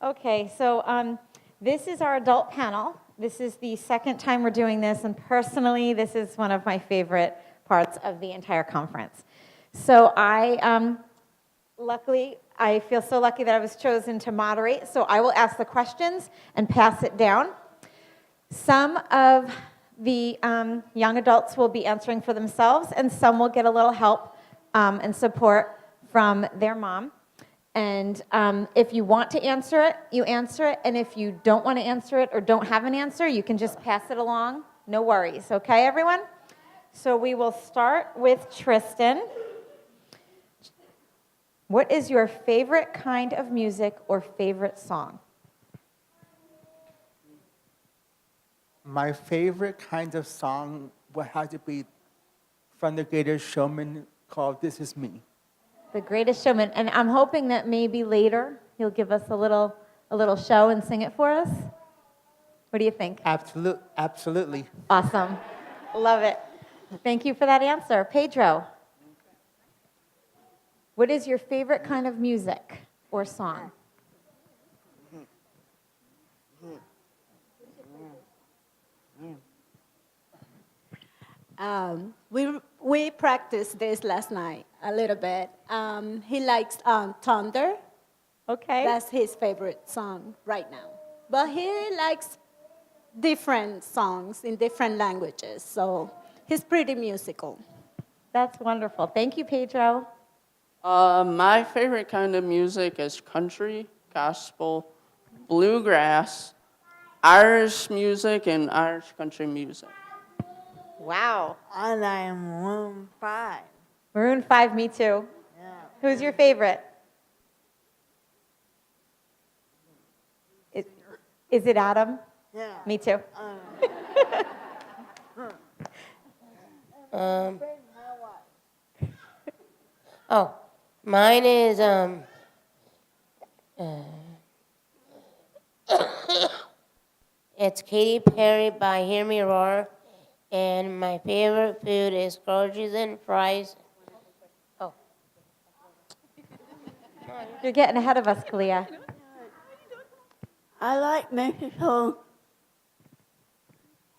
Okay, so this is our adult panel. This is the second time we're doing this, and personally, this is one of my favorite parts of the entire conference. So luckily, I feel so lucky that I was chosen to moderate, so I will ask the questions and pass it down. Some of the young adults will be answering for themselves, and some will get a little help and support from their mom. And if you want to answer it, you answer it. And if you don't want to answer it or don't have an answer, you can just pass it along. No worries. Okay, everyone? So we will start with Tristan. What is your favorite kind of music or favorite song? My favorite kind of song would have to be from The Greatest Showman called This Is Me. The Greatest Showman. And I'm hoping that maybe later he'll give us a little show and sing it for us. What do you think? Absolutely. Awesome. Love it. Thank you for that answer. Pedro, what is your favorite kind of music or song? We practiced this last night a little bit. He likes Thunder. Okay. That's his favorite song right now. But he likes different songs in different languages, so he's pretty musical. That's wonderful. Thank you, Pedro. My favorite kind of music is country, gospel, bluegrass, Irish music, and Irish country music. Wow. I like Maroon 5. Maroon 5, me too. Yeah. Who's your favorite? Is it Adam? Yeah. Me too. Mine is it's Katy Perry by Hear Me Roar, and my favorite food is groceries and fries. Oh, You're getting ahead of us, Kalia. I like Mexico.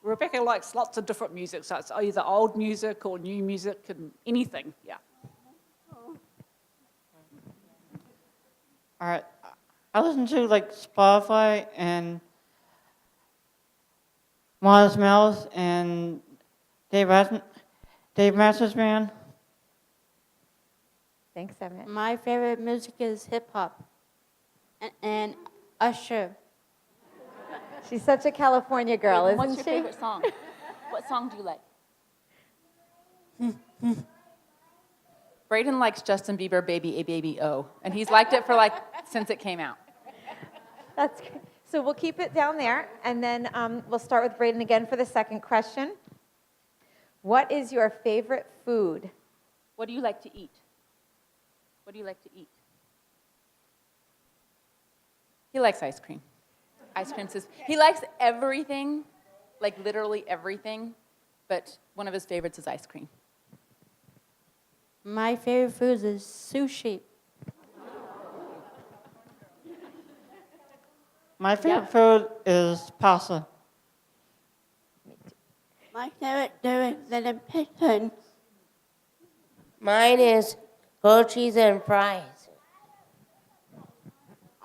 Rebecca likes lots of different music, so it's either old music or new music and anything, yeah. All right. I listen to like Spotify and Modest Mouse and Dave Masters Band. Thanks, Emmett. My favorite music is hip hop and Usher. She's such a California girl, isn't What's she? your favorite song? What song do you like? Braden likes Justin Bieber, Baby A Baby O, and he's liked it for since it came out. That's great. So we'll keep it down there, and then we'll start with Braden again for the second question. What is your favorite food? What do you like to eat? What do you like to eat? He likes ice cream. Ice cream says he likes everything, like literally everything, but one of his favorites is ice cream. My favorite food is sushi. My favorite food is pasta. My favorite food is the pigeon. mine is groceries and fries.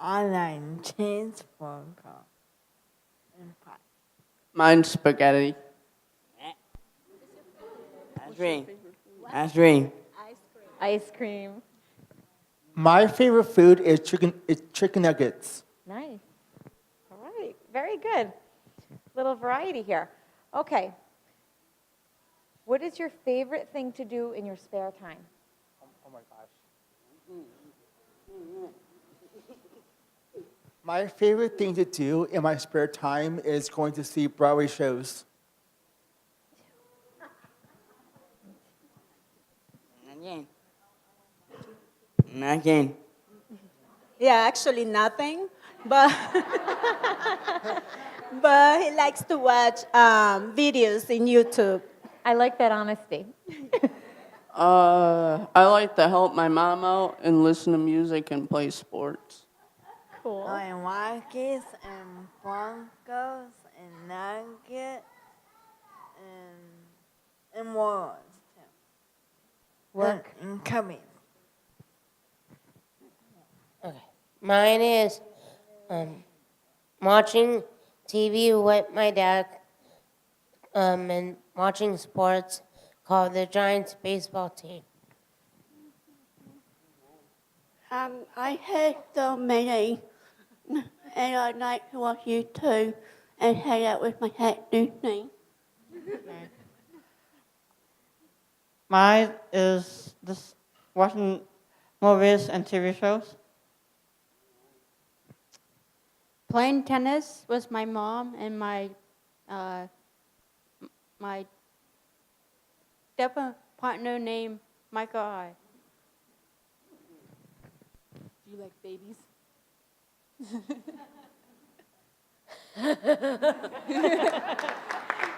I like cheeseburger and pie. Mine's spaghetti. Ice cream. Ice cream. My favorite food is chicken nuggets. Nice. All right. Very good. Little variety here. Okay. What is your favorite thing to do in your spare time? Oh my gosh. My favorite thing to do in my spare time is going to see Broadway shows. Nothing. Yeah, actually nothing, but but he likes to watch videos in YouTube. I like that honesty. I like to help my mom out and listen to music and play sports. Cool. And Rockies and Broncos and Nuggets and Warriors too. Work. And Cubbies. Okay. Mine is watching TV with my dad and watching sports called the Giants baseball team. I hate so many, and I like to watch YouTube and hang out with my cat Disney. Mine is this watching movies and TV shows. Playing tennis with my mom and my different partner named Michael I. Do you like babies?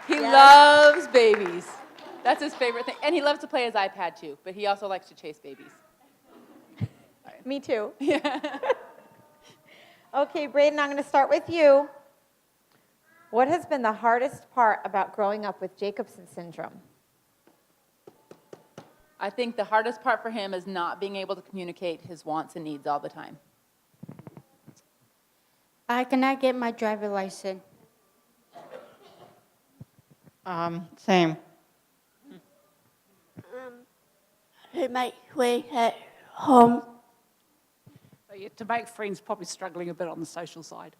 He loves babies. That's his favorite thing. And he loves to play his iPad too, but he also likes to chase babies. Me too. Okay, Braden, I'm going to start with you. What has been the hardest part about growing up with Jacobsen Syndrome? I think the hardest part for him is not being able to communicate his wants and needs all the time. I cannot get my driver license. Same. To make friends at home. So yeah, to make friends, probably struggling a bit on the social side.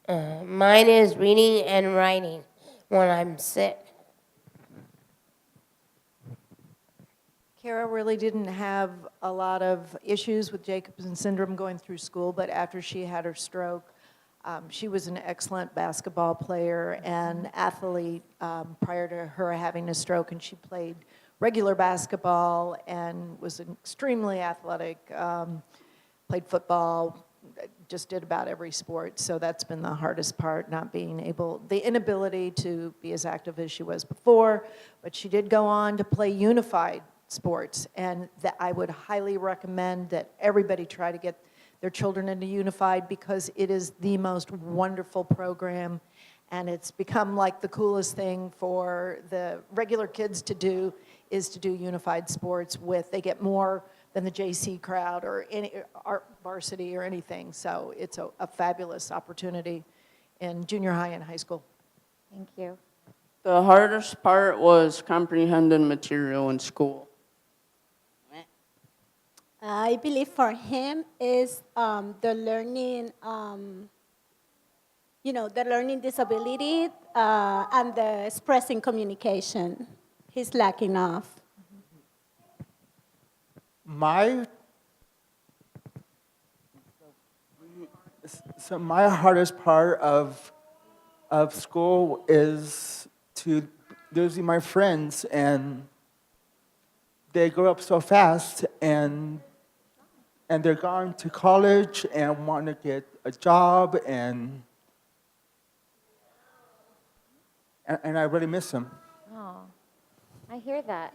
Mine is reading and writing when I'm sick. Kara really didn't have a lot of issues with Jacobsen syndrome going through school, but after she had her stroke, she was an excellent basketball player and athlete prior to her having a stroke, and she played regular basketball and was extremely athletic, played football, just did about every sport. So that's been the hardest part, not being able, the inability to be as active as she was before, but she did go on to play unified sports, and that I would highly recommend that everybody try to get their children into unified, because it is the most wonderful program, and it's become like the coolest thing for the regular kids to do is to do unified sports with. They get more than the JC crowd or any art varsity or anything, so it's a fabulous opportunity in junior high and high school. Thank you. The hardest part was comprehending material in school. I believe for him is the learning, the learning disability and the expressing communication. He's lacking of. My hardest part of school is to losing my friends, and they grow up so fast, and they're going to college and want to get a job, and I really miss them. Oh, I hear that.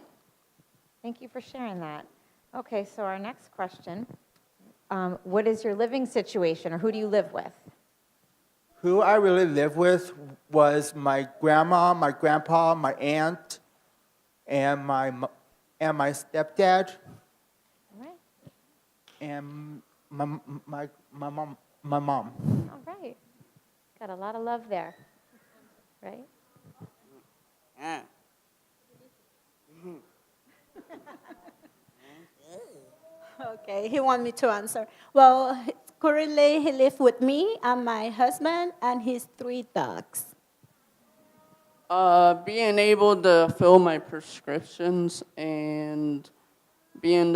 Thank you for sharing that. Okay, so our next question. What is your living situation, or who do you live with? Who I really lived with was my grandma, my grandpa, my aunt, and my stepdad, All right. and my mom. All right. Got a lot of love there, right? Yeah. Okay, he wants me to answer. Well, currently he lives with me and my husband and his 3 dogs. Being able to fill my prescriptions and being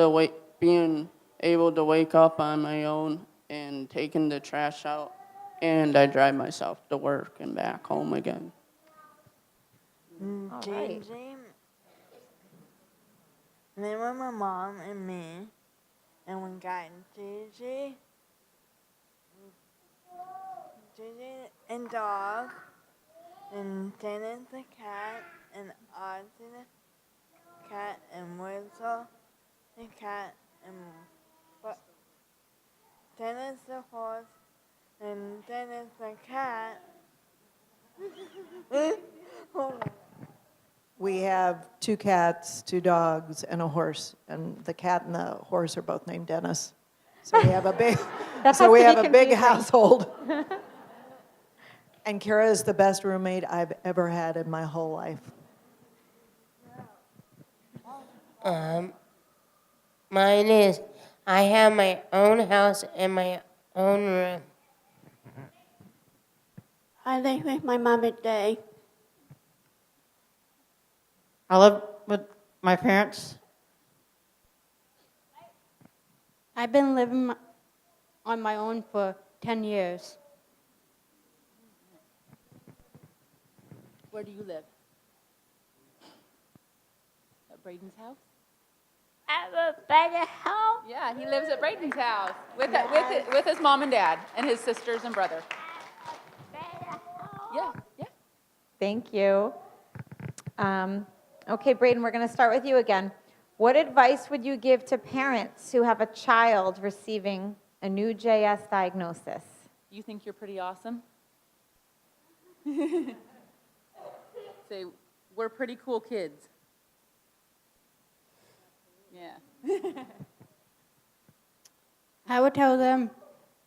able to wake up on my own and taking the trash out, and I drive myself to work and back home again. All right. Gigi. They were my mom and me, and we got Gigi and dog, and Dennis the cat, and Ozzy the cat, and Whistle the cat, and but then it's the horse, and then it's the cat. Hold on. We have 2 cats, 2 dogs, and a horse, and the cat and the horse are both named Dennis. So we have a big, That so we has to have be a big confusing. household. And Kara is the best roommate I've ever had in my whole life. Mine is, I have my own house and my own room. I live with my mom and dad. I live with my parents. I've been living on my own for 10 years. Where do you live? At Braden's house? At a better home. Yeah, he lives at Braden's house with his mom and dad and his sisters and brother. Yeah, yeah. Thank you. Okay, Braden, we're going to start with you again. What advice would you give to parents who have a child receiving a new JS diagnosis? You think you're pretty awesome? Say, we're pretty cool kids. Yeah. I would tell them,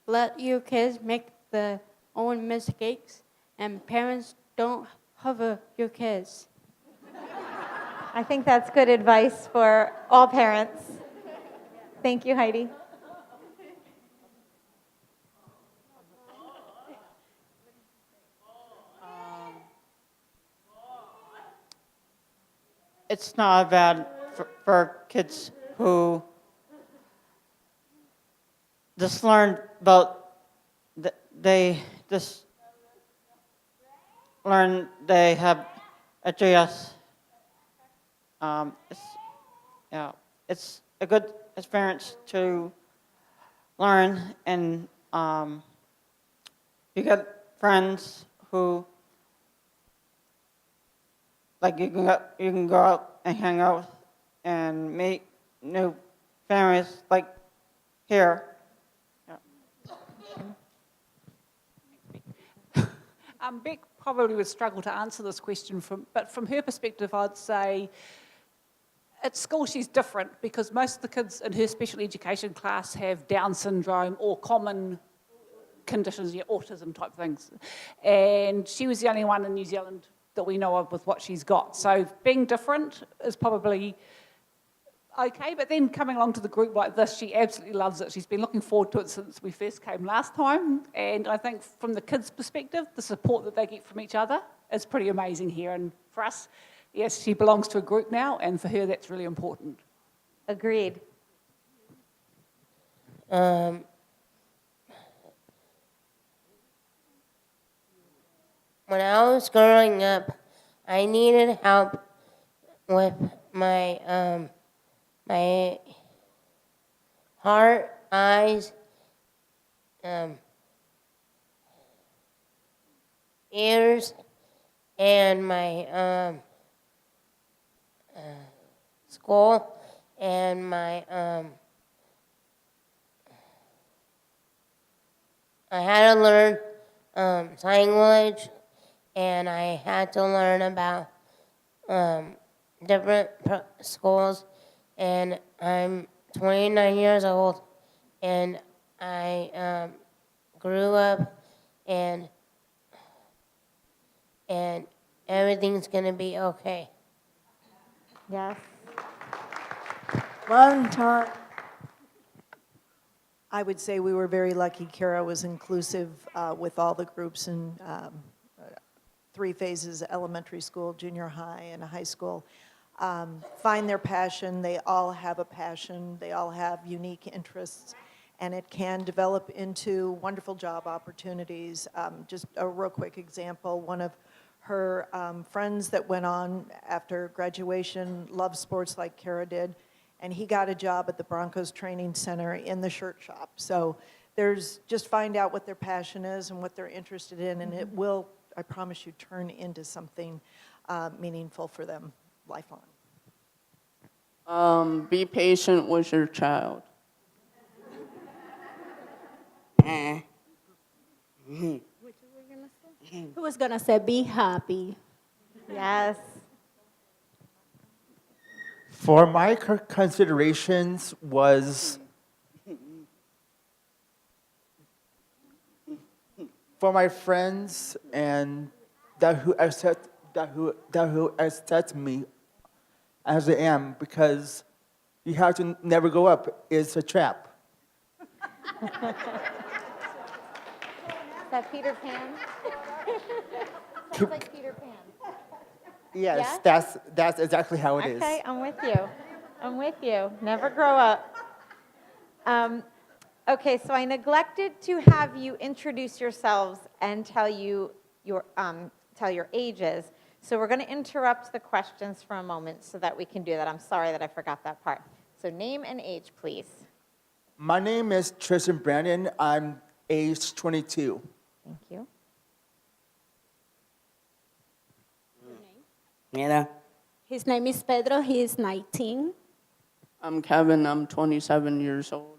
let your kids make their own mistakes, and parents don't hover your kids. I think that's good advice for all parents. Thank you, Heidi. It's not bad for kids who just learned about, they just learn they have a JS. It's a good experience to learn, and you get friends who, like, you can go out and hang out and meet new families, like here. Beck probably would struggle to answer this question, but from her perspective, I'd say at school she's different because most of the kids in her special education class have Down syndrome or common conditions, autism type things. And she was the only one in New Zealand that we know of with what she's got. So being different is probably okay, but then coming along to the group like this, she absolutely loves it. She's been looking forward to it since we first came last time. And I think from the kids' perspective, the support that they get from each other is pretty amazing here. And for us, yes, she belongs to a group now, and for her, that's really important. Agreed. When I was growing up, I needed help with my my heart, eyes, ears, and my school, and my I had to learn sign language, and I had to learn about different schools. And I'm 29 years old, and I grew up, and everything's gonna be okay. Yes. One time. I would say we were very lucky. Kara was inclusive with all the groups in 3 phases, elementary school, junior high, and high school. Find their passion. They all have a passion. They all have unique interests, and it can develop into wonderful job opportunities. Just a real quick example, one of her friends that went on after graduation loved sports like Kara did, and he got a job at the Broncos Training Center in the shirt shop. So there's, just find out what their passion is and what they're interested in, and it will, I promise you, turn into something meaningful for them lifelong. Be patient with your child. Who was going to say be happy? Yes. For my considerations was for my friends and that who accept me as I am, because you have to never go up. It's a trap. Is that Peter Pan? Sounds like Peter Pan. Yes, Yeah? that's exactly how it is. Okay, I'm with you. I'm with you. Never grow up. Okay, so I neglected to have you introduce yourselves and tell your ages. So we're going to interrupt the questions for a moment so that we can do that. I'm sorry that I forgot that part. So name and age, please. My name is Tristan Brandon. I'm age 22. Thank you. Mira. His name is Pedro. He is 19. I'm Kevin. I'm 27 years old.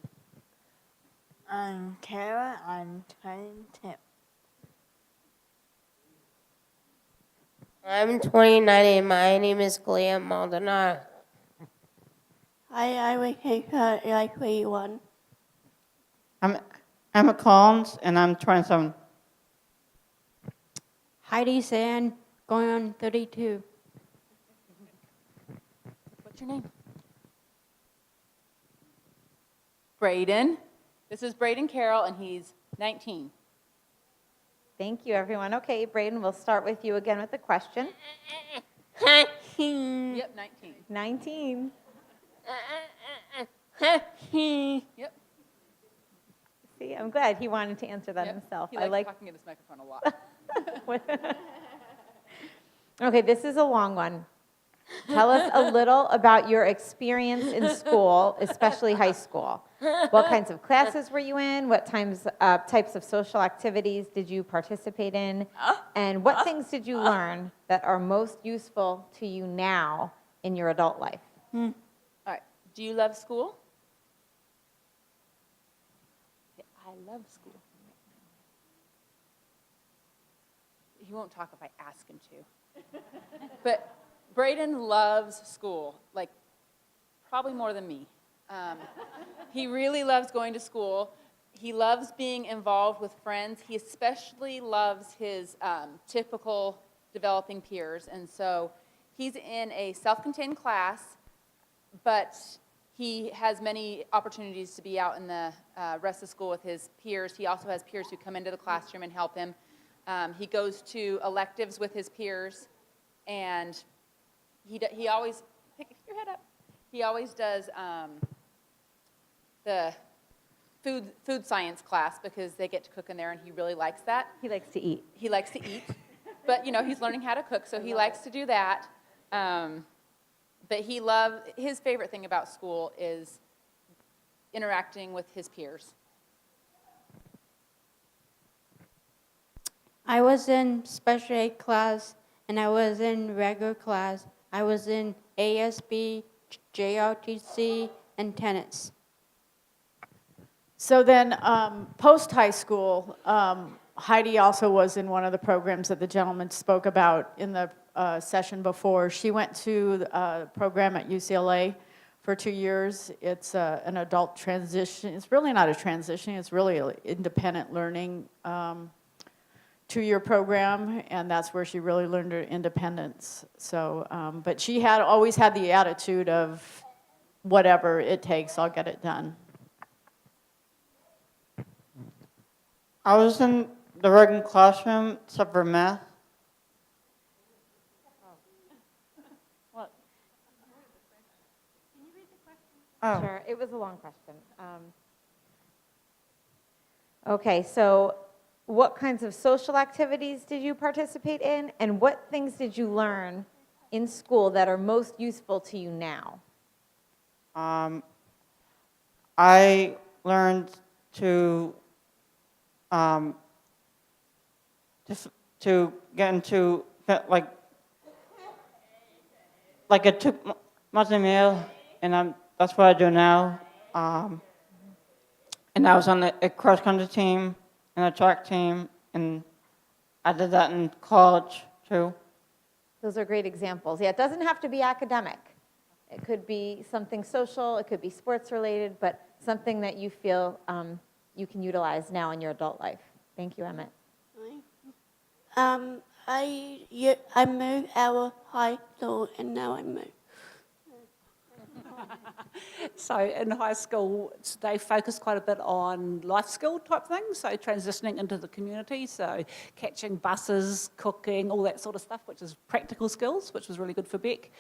I'm Kara. I'm 22. I'm 29 and my name is Clea Maldonado. I was like 21. I'm Emma Collins, and I'm 27. Heidi Sand, going on 32. What's your name? Braden. This is Braden Carroll, and he's 19. Thank you, everyone. Okay, Braden, we'll start with you again with the question. Yep, 19. 19. Yep. See, I'm glad he wanted to answer that himself. He likes talking in this microphone a lot. Okay, this is a long one. Tell us a little about your experience in school, especially high school. What kinds of classes were you in? What types of social activities did you participate in? And what things did you learn that are most useful to you now in your adult life? All right. Do you love school? I love school. He won't talk if I ask him to. But Braden loves school, like probably more than me. He really loves going to school. He loves being involved with friends. He especially loves his typical developing peers. And so he's in a self-contained class, but he has many opportunities to be out in the rest of school with his peers. He also has peers who come into the classroom and help him. He goes to electives with his peers, and he always, pick your head up. He always does the food science class because they get to cook in there, and he really likes that. He likes to eat. He likes to eat, but he's learning how to cook, so he likes to do that. But his favorite thing about school is interacting with his peers. I was in special ed class, and I was in regular class. I was in ASB, JRTC, and tennis. So then, post-high school, Heidi also was in one of the programs that the gentleman spoke about in the session before. She went to a program at UCLA for 2 years. It's an adult transition. It's really not a transition. It's really an independent learning 2-year program, and that's where she really learned her independence. So, but she had always had the attitude of whatever it takes, I'll get it done. I was in the regular classroom, except for math. What? Oh. Sure, it was a long question. Okay, so what kinds of social activities did you participate in, and what things did you learn in school that are most useful to you now? I learned to get into like it took monthly meal that's what I do now. And I was on a cross-country team and a track team, and I did that in college, too. Those are great examples. Yeah, it doesn't have to be academic. It could be something social, it could be sports related, but something that you feel you can utilize now in your adult life. Thank you, Emmett. I moved out of high school and now I move. So in high school, they focus quite a bit on life skill type things, so transitioning into the community, so catching buses, cooking, all that sort of stuff, which is practical skills, which was really good for Beck.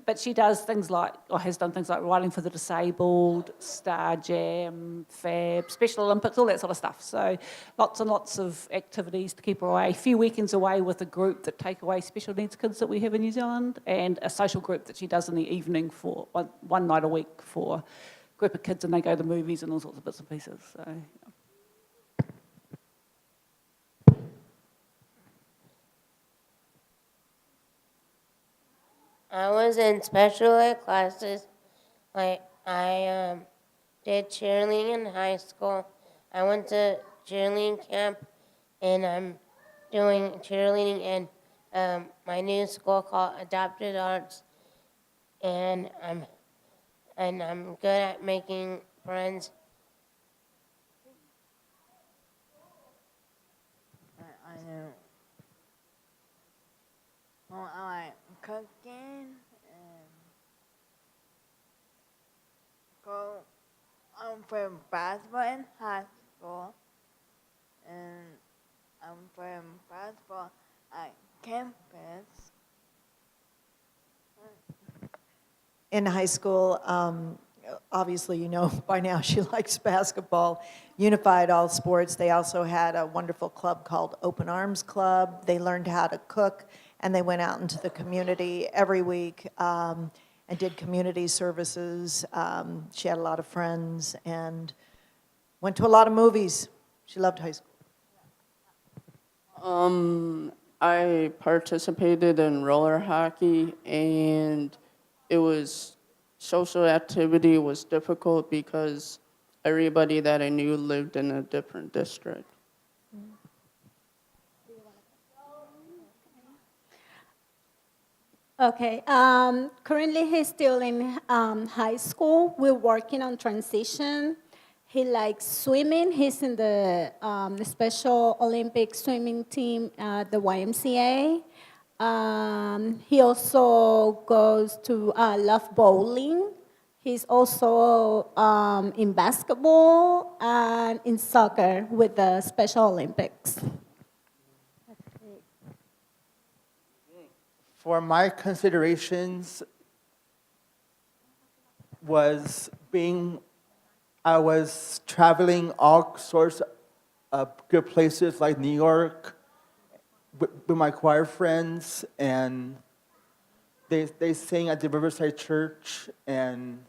But she does things like, or has done things like riding for the disabled, Star Jam, Fab, Special Olympics, all that sort of stuff. So lots and lots of activities to keep her away. A few weekends away with a group that take away special needs kids that we have in New Zealand, and a social group that she does in the evening for one night a week for a group of kids, and they go to the movies and all sorts of bits and pieces. So, I was in special ed classes. I did cheerleading in high school. I went to cheerleading camp, and I'm doing cheerleading in my new school called Adapted Arts, and I'm good at making friends. I know. Well, I like cooking and I'm playing basketball in high school, and I'm playing basketball at campus. In high school, obviously, you know by now she likes basketball, unified all sports. They also had a wonderful club called Open Arms Club. They learned how to cook, and they went out into the community every week and did community services. She had a lot of friends and went to a lot of movies. She loved high school. I participated in roller hockey, and it was social activity was difficult because everybody that I knew lived in a different district. Okay. Currently, he's still in high school. We're working on transition. He likes swimming. He's in the Special Olympic swimming team at the YMCA. He also goes to love bowling. He's also in basketball and in soccer with the Special Olympics. For my considerations I was traveling all sorts of good places like New York with my choir friends, and they sing at the Riverside Church, and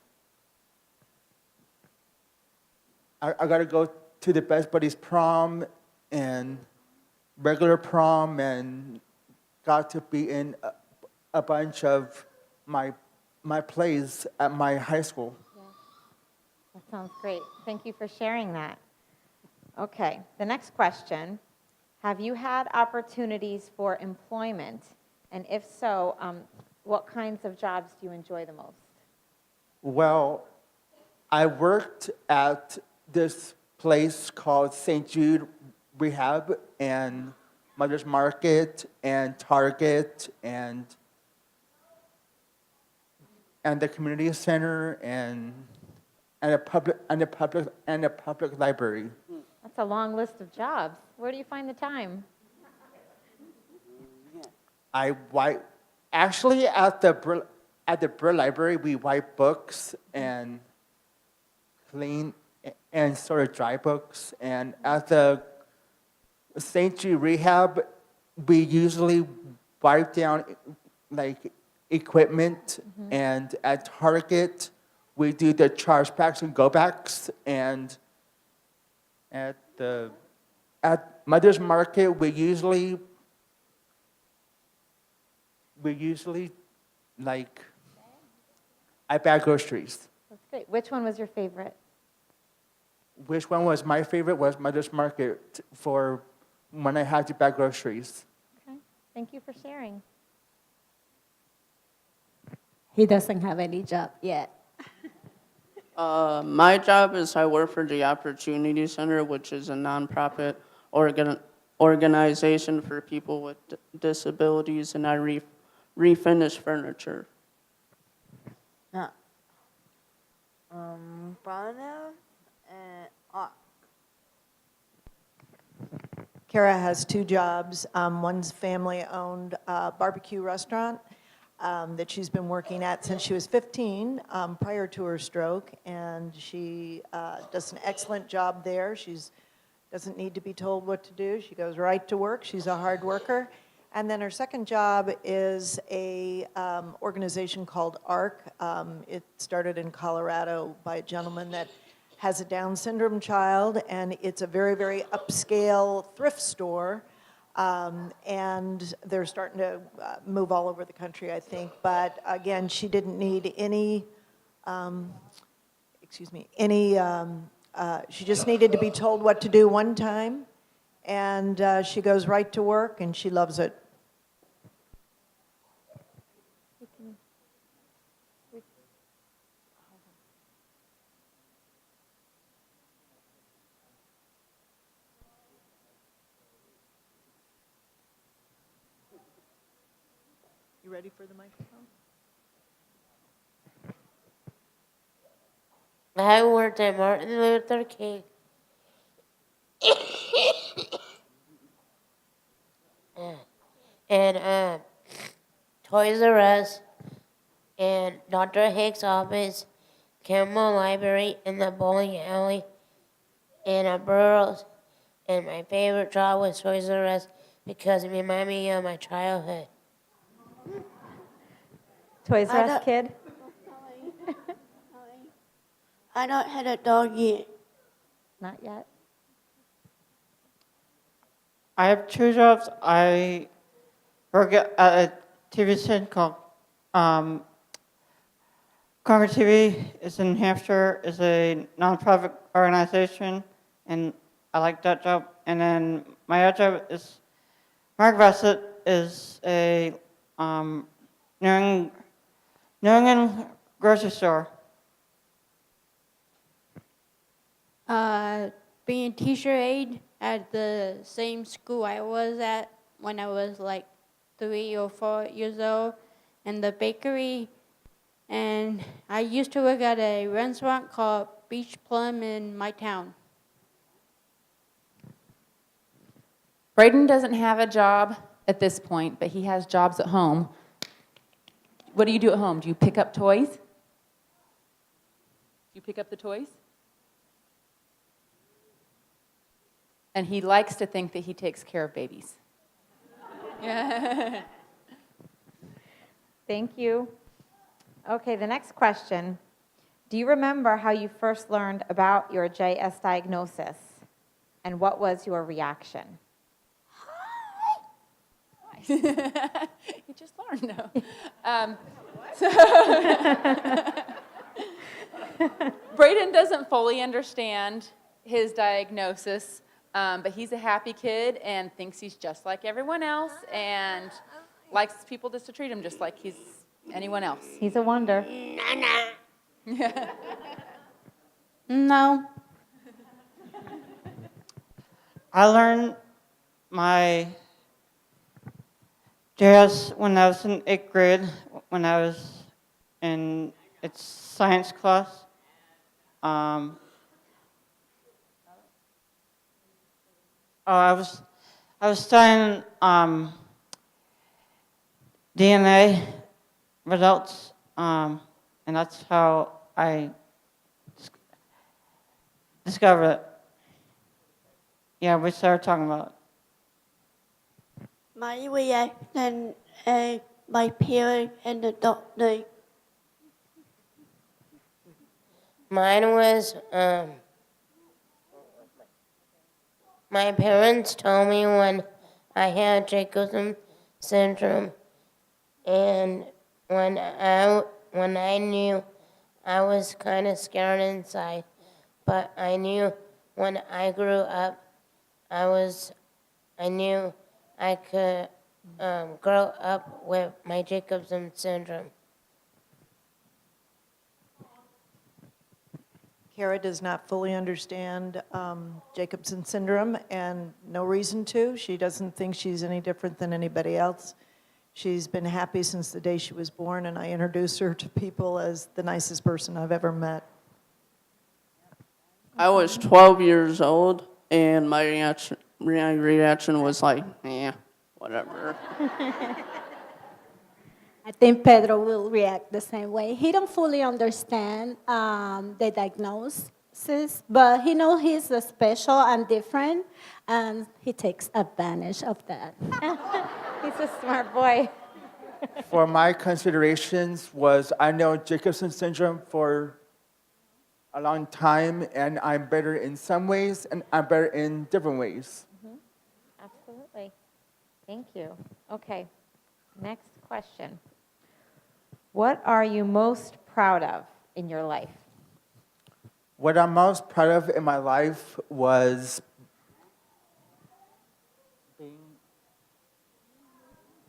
I got to go to the Best Buddies prom and regular prom, and got to be in a bunch of my plays at my high school. Yeah. That sounds great. Thank you for sharing that. Okay, the next question. Have you had opportunities for employment? And if so, what kinds of jobs do you enjoy the most? Well, I worked at this place called St. Jude Rehab and Mother's Market and Target and the community center and a public library. That's a long list of jobs. Where do you find the time? Actually at the Brill Library we wipe books and clean and sort of dry books, and at the St. Jude Rehab we usually wipe down like equipment, and at Target we do the chargebacks and go backs, and at Mother's Market we usually like I bag groceries. That's great. Which one was your favorite? Which one was my favorite was Mother's Market for when I had to bag groceries. Okay. Thank you for sharing. He doesn't have any job yet. My job is I work for the Opportunity Center, which is a nonprofit organization for people with disabilities, and I refinish furniture. Bruno and Ark. Kara has two jobs. One's family-owned barbecue restaurant that she's been working at since she was 15, prior to her stroke, and she does an excellent job there. She doesn't need to be told what to do. She goes right to work. She's a hard worker. And then her second job is a organization called ARC. It started in Colorado by a gentleman that has a Down syndrome child, and it's a very, very upscale thrift store. And they're starting to move all over the country, I think. But again, she didn't need any, she just needed to be told what to do one time. And she goes right to work, and she loves it. You ready for the microphone? I worked at Martin Luther King. And Toys R Us, and Dr. Hicks' office, Campbell Library, and the bowling alley, and a Burroughs. And my favorite job was Toys R Us because it reminded me of my childhood. Toys R Us kid? I don't have a dog yet. Not yet. I have two jobs. I work at a TV station called Concord TV. It's in New Hampshire. It's a nonprofit organization, and I like that job. And then my other job is Mark Bassett is a New England grocery store. Being teacher aide at the same school I was at when I was like 3 or 4 years old, and the bakery. And I used to work at a restaurant called Beach Plum in my town. Braden doesn't have a job at this point, but he has jobs at home. What do you do at home? Do you pick up toys? Do you pick up the toys? And he likes to think that he takes care of babies. Yeah. Thank you. Okay, the next question. Do you remember how you first learned about your JS diagnosis? And what was your reaction? You just learned, no. Braden doesn't fully understand his diagnosis, but he's a happy kid and thinks he's just like everyone else and likes people just to treat him just like he's anyone else. He's a wonder. No. I learned my JS when I was in 8th grade, when I was in its science class. I was studying DNA results, and that's how I discovered it. Yeah, we started talking about it. My reaction is my parents and the doctor. Mine was, my parents told me when I had Jacobsen Syndrome, and when I knew I was kind of scared inside, but I knew when I grew up, I knew I could grow up with my Jacobsen syndrome. Kara does not fully understand Jacobsen syndrome, and no reason to. She doesn't think she's any different than anybody else. She's been happy since the day she was born, and I introduce her to people as the nicest person I've ever met. I was 12 years old, and my reaction was like, yeah, whatever. I think Pedro will react the same way. He don't fully understand the diagnosis, but he knows he's special and different, and he takes advantage of that. He's a smart boy. For my considerations was I know Jacobsen syndrome for a long time, and I'm better in some ways, and I'm better in different ways. Absolutely. Thank you. Okay, next question. What are you most proud of in your life? What I'm most proud of in my life was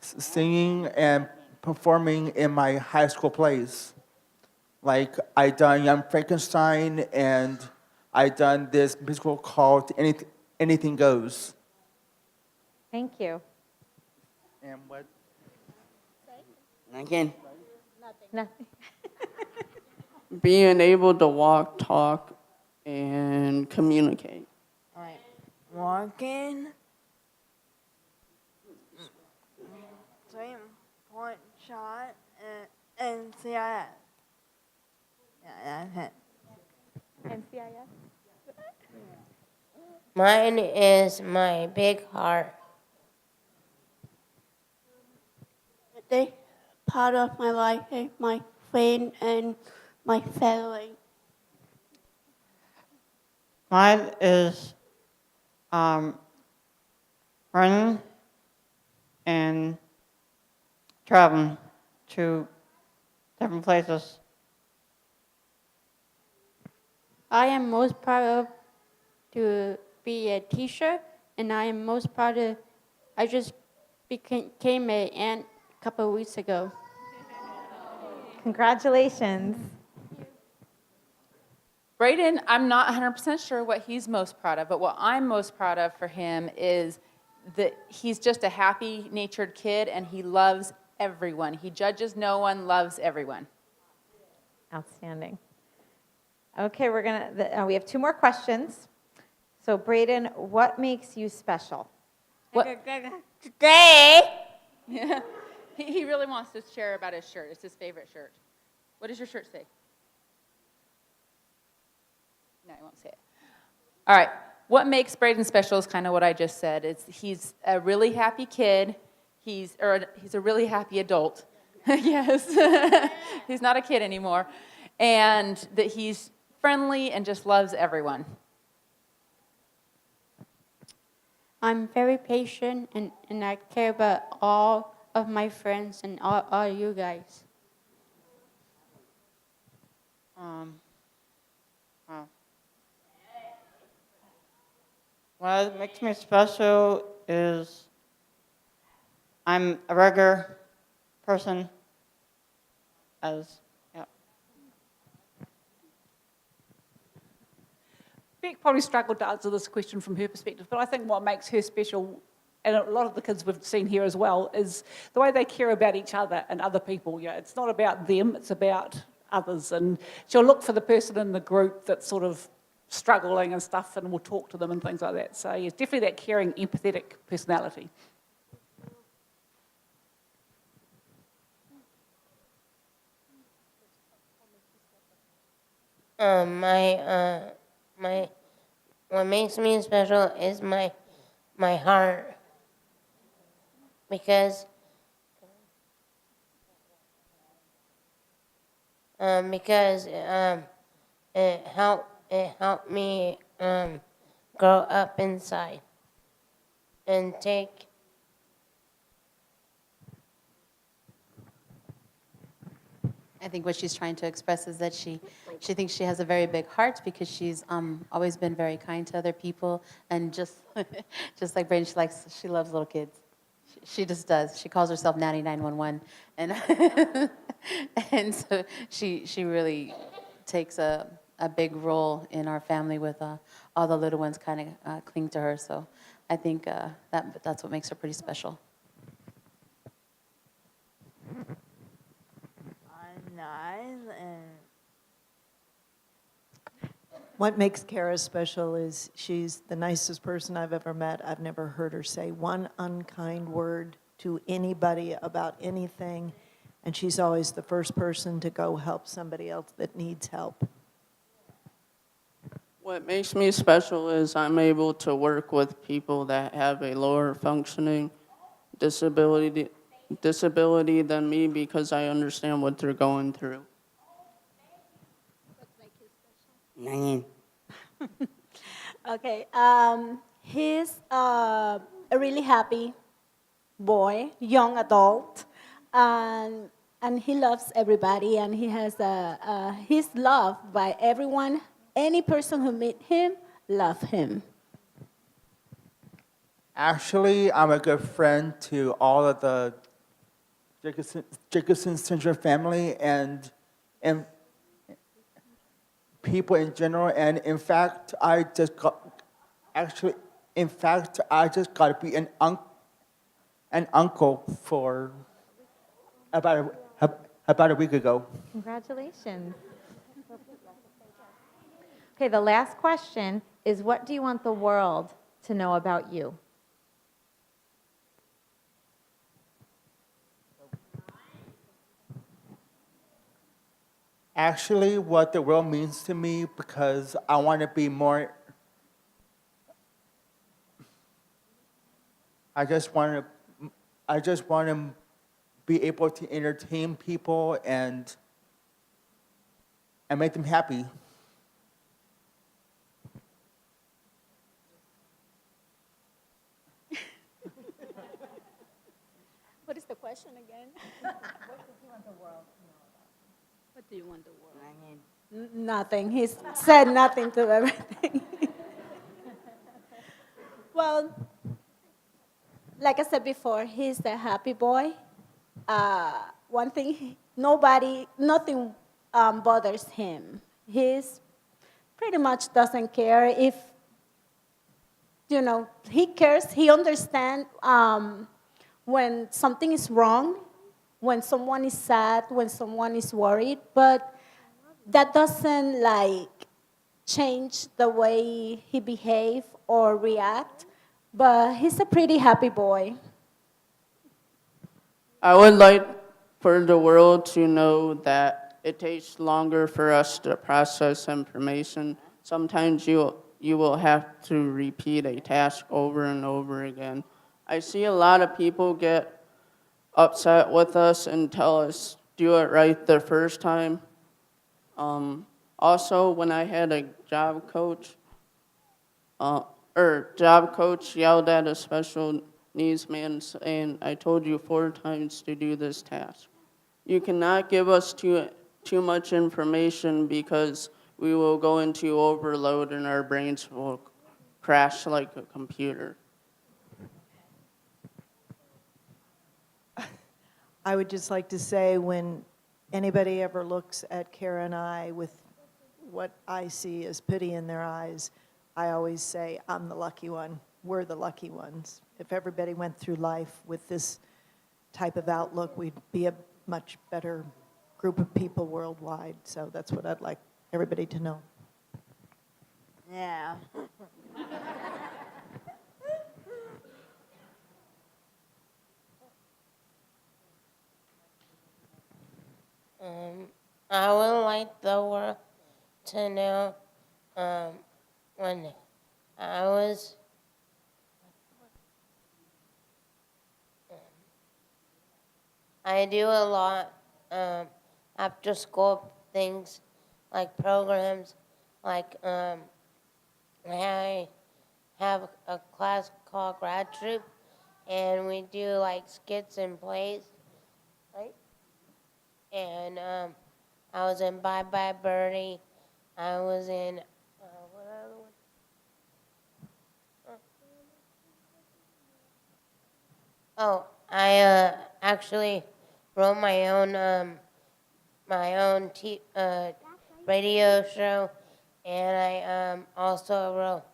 singing and performing in my high school plays. Like I done Young Frankenstein, and I done this musical called Anything Goes. Thank you. And what? Again, Nothing. being able to walk, talk, and communicate. Like walking, 3-point shot, and CIS. Yeah, that's it. NCIS? Mine is my big heart. This part of my life is my friend and my family. Mine is running and traveling to different places. I am most proud of to be a teacher, and I am most proud of, I just became an aunt a couple of weeks ago. Congratulations. Braden, I'm not 100% sure what he's most proud of, but what I'm most proud of for him is that he's just a happy-natured kid, and he loves everyone. He judges no one, loves everyone. Outstanding. Okay, we have 2 more questions. So Braden, what makes you special? Today, Yeah. He really wants to share about his shirt. It's his favorite shirt. What does your shirt say? No, I won't say it. All right. What makes Braden special is kind of what I just said. He's a really happy kid. He's a really happy adult. Yes. He's not a kid anymore. And that he's friendly and just loves everyone. I'm very patient, and I care about all of my friends and all you guys. Wow. What makes me special is I'm a regular person, Beck probably struggled to answer this question from her perspective, but I think what makes her special, and a lot of the kids we've seen here as well, is the way they care about each other and other people. You know, it's not about them, it's about others. And she'll look for the person in the group that's sort of struggling and stuff, and we'll talk to them and things like that. So yes, definitely that caring, empathetic personality. what makes me special is my heart, because it helped me grow up inside and take I think what she's trying to express is that she thinks she has a very big heart because she's always been very kind to other people, and just just like Braden, she loves little kids. She just does. She calls herself Nanny 911, and and so she really takes a big role in our family with all the little ones kind of cling to her. So I think that's what makes her pretty special. I'm nice and What makes Kara special is she's the nicest person I've ever met. I've never heard her say one unkind word to anybody about anything, and she's always the first person to go help somebody else that needs help. What makes me special is I'm able to work with people that have a lower functioning disability than me because I understand what they're going through. Okay, he's a really happy boy, young adult, and he loves everybody, and he has he's loved by everyone. Any person who meet him, love him. Actually, I'm a good friend to all of the Jacobsen Syndrome family and people in general. And in fact, I just got to be an uncle for about a week ago. Congratulations. Okay, the last question is, what do you want the world to know about you? Actually, what the world means to me, because I want to be more. I just want to be able to entertain people and make them happy. What is the question again? What do you want the world? Nothing. He said nothing to everything. Well, like I said before, he's a happy boy. One thing, nothing bothers him. He's pretty much doesn't care if, he cares. He understands when something is wrong, when someone is sad, when someone is worried, but that doesn't change the way he behave or react. But he's a pretty happy boy. I would like for the world to know that it takes longer for us to process information. Sometimes you will have to repeat a task over and over again. I see a lot of people get upset with us and tell us do it right the first time. Also, when I had a job coach yelled at a special needs man saying, I told you 4 times to do this task. You cannot give us too much information because we will go into overload and our brains will crash like a computer. I would just like to say, when anybody ever looks at Kara and I with what I see as pity in their eyes, I always say, I'm the lucky one. We're the lucky ones. If everybody went through life with this type of outlook, we'd be a much better group of people worldwide. So that's what I'd like everybody to know. yeah. I would like the world to know when I was I do a lot after school things like programs, like I have a class called Grad Troop, and we do like skits and plays, right? And I was in Bye Bye Birdie. I was in, what other one? Oh, I actually wrote my own radio show, and I also wrote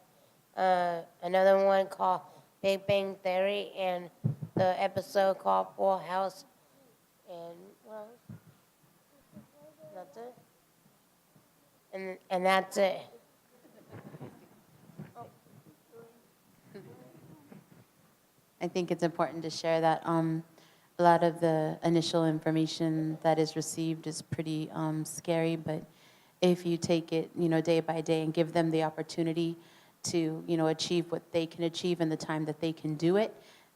another one called Big Bang Theory, and the episode called Full House, and well, that's it. And that's it. I think it's important to share that a lot of the initial information that is received is pretty scary, but if you take it, day by day and give them the opportunity to, achieve what they can achieve in the time that they can do it,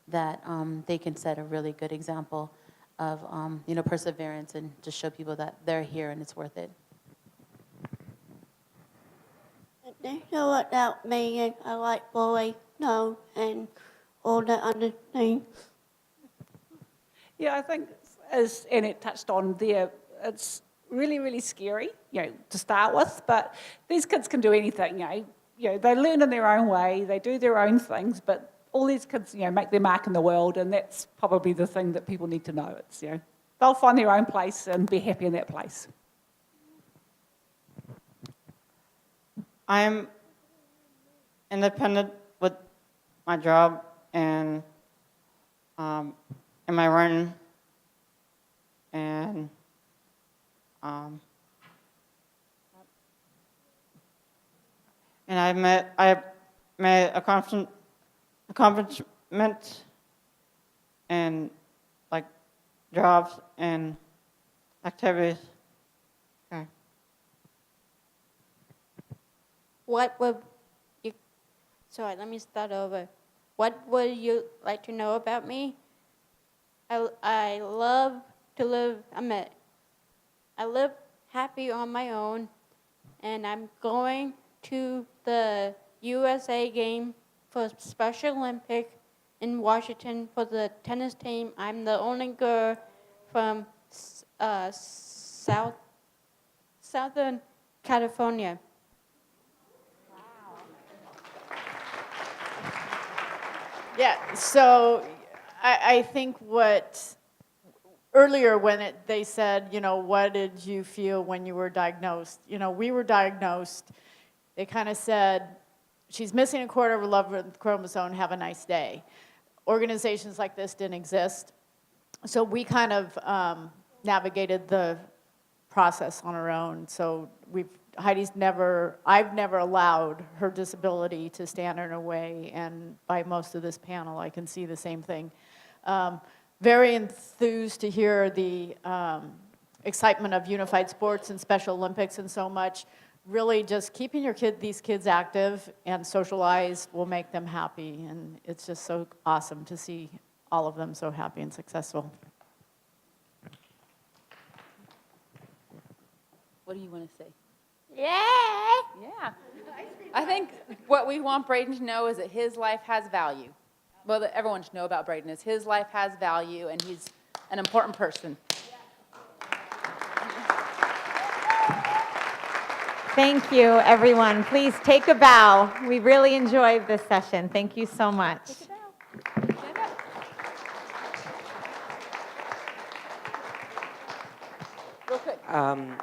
that they can set a really good example of, perseverance and just show people that they're here and it's worth it. They know about me and I like boys, no, and all the other things. Yeah, I think, as Annette touched on there, it's really, really scary, to start with, but these kids can do anything, they learn in their own way, they do their own things, but all these kids, make their mark in the world, and that's probably the thing that people need to know. It's, they'll find their own place and be happy in that place. I'm independent with my job and in my running, and I made accomplishment in like jobs and activities. Okay. What would you, sorry, let me start over. What would you like to know about me? I love to live, I live happy on my own, and I'm going to the USA game for Special Olympic in Washington for the tennis team. I'm the only girl from Southern California. Yeah, so I think earlier when they said, what did you feel when you were diagnosed? We were diagnosed, they kind of said, she's missing a quarter of her love chromosome, have a nice day. Organizations like this didn't exist. So we kind of navigated the process on our own. So I've never allowed her disability to stand in her way, and by most of this panel, I can see the same thing. Very enthused to hear the excitement of unified sports and Special Olympics and so much. Really just keeping these kids active and socialized will make them happy, and it's just so awesome to see all of them so happy and successful. What do you want to say? Yeah. I think what we want Braden to know is that his life has value. Well, that everyone should know about Braden is his life has value, and he's an important person. Thank you, everyone. Please take a bow. We really enjoyed this session. Thank you so much. Real quick.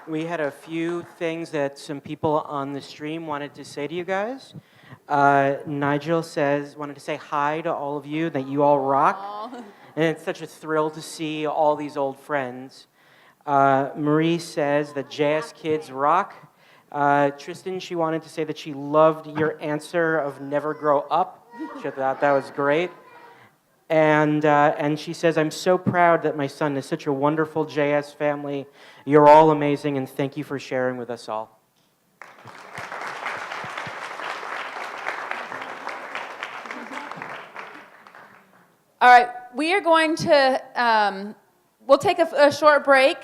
We had a few things that some people on the stream wanted to say to you guys. Nigel wanted to say hi to all of you, that you all rock. Aww. And it's such a thrill to see all these old friends. Marie says that JS kids rock. Tristan, she wanted to say that she loved your answer of never grow up. She thought that was great. And she says, I'm so proud that my son is such a wonderful JS family. You're all amazing, and thank you for sharing with us all. All right, we are going to, we'll take a short break.